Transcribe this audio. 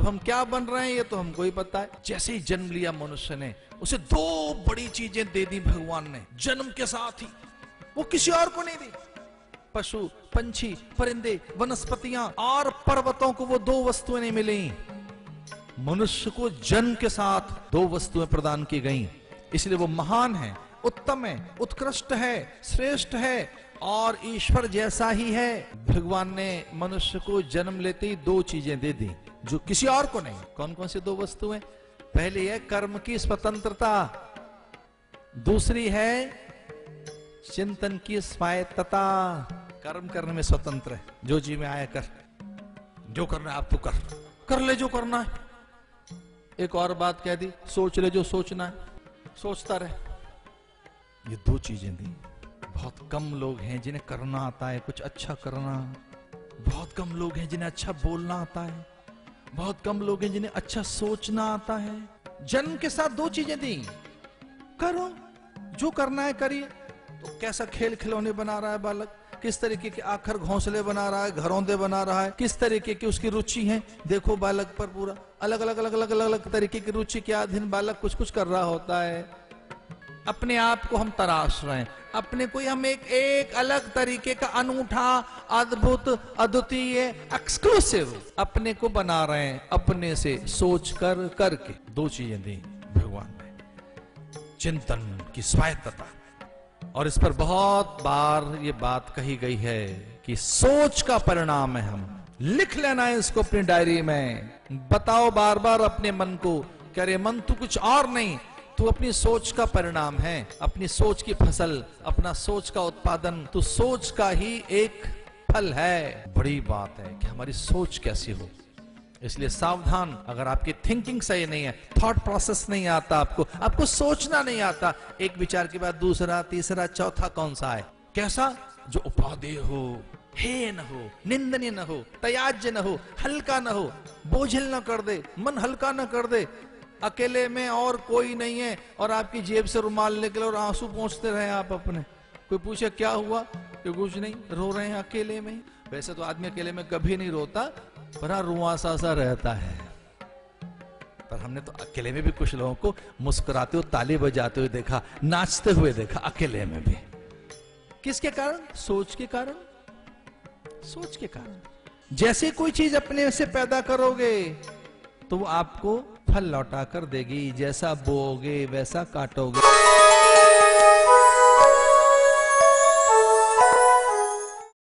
हम क्या बन रहे हैं ये तो हमको ही पता है। जैसे ही जन्म लिया मनुष्य ने, उसे दो बड़ी चीजें दे दी भगवान ने जन्म के साथ ही, वो किसी और को नहीं दी। पशु, पंछी, परिंदे, वनस्पतियां और पर्वतों को वो दो वस्तुएं नहीं मिली, मनुष्य को जन्म के साथ दो वस्तुएं प्रदान की गई। इसलिए वो महान है, उत्तम है, उत्कृष्ट है, श्रेष्ठ है और ईश्वर जैसा ही है। भगवान ने मनुष्य को जन्म लेते ही दो चीजें दे दी जो किसी और को नहीं। कौन कौन सी दो वस्तुएं? पहली है कर्म की स्वतंत्रता, दूसरी है चिंतन की स्वायत्तता। कर्म करने में स्वतंत्र है, जो जी में आया कर, जो करना है आप तो कर ले जो करना है। एक और बात कह दी, सोच ले जो सोचना है, सोचता रहे। ये दो चीजें दी। बहुत कम लोग हैं जिन्हें करना आता है, कुछ अच्छा करना। बहुत कम लोग हैं जिन्हें अच्छा बोलना आता है। बहुत कम लोग हैं जिन्हें अच्छा सोचना आता है। जन्म के साथ दो चीजें दी, करो जो करना है करिए। तो कैसा खेल खिलौने बना रहा है बालक, किस तरीके के आखिर घोंसले बना रहा है, घरौंदे बना रहा है, किस तरीके की उसकी रुचि है, देखो बालक पर पूरा अलग अलग अलग अलग अलग अलग तरीके की रुचि के अधीन बालक कुछ कुछ कर रहा होता है। अपने आप को हम तराश रहे हैं, अपने को हम एक अलग तरीके का अनूठा, अद्भुत, अद्वितीय, एक्सक्लूसिव अपने को बना रहे हैं, अपने से सोच कर करके। दो चीजें दी भगवान ने, चिंतन की स्वायत्तता। और इस पर बहुत बार ये बात कही गई है कि सोच का परिणाम है हम। लिख लेना है इसको अपनी डायरी में, बताओ बार बार अपने मन को, कह रहे मन तू कुछ और नहीं, तू अपनी सोच का परिणाम है, अपनी सोच की फसल, अपना सोच का उत्पादन, तू सोच का ही एक फल है। बड़ी बात है कि हमारी सोच कैसी हो। इसलिए सावधान, अगर आपकी थिंकिंग सही नहीं है, थॉट प्रोसेस नहीं आता, आपको सोचना नहीं आता, एक विचार के बाद दूसरा, तीसरा, चौथा कौन सा है? कैसा? जो उपादेय हो, हे न हो, निंदनीय न हो, त्याज्य न हो, हल्का न हो, बोझिल न कर दे, मन हल्का न कर दे। अकेले में और कोई नहीं है और आपकी जेब से रुमाल निकले और आंसू पोंछते रहे आप अपने। कोई पूछे क्या हुआ, कि कुछ नहीं, रो रहे हैं अकेले में। वैसे तो आदमी अकेले में कभी नहीं रोता, पर रुआसा सा रहता है। पर हमने तो अकेले में भी कुछ लोगों को मुस्कुराते हुए, ताली बजाते हुए देखा, नाचते हुए देखा, अकेले में भी। किसके कारण? सोच के कारण। सोच के कारण। जैसे कोई चीज अपने से पैदा करोगे तो वो आपको फल लौटा कर देगी। जैसा बोओगे वैसा काटोगे।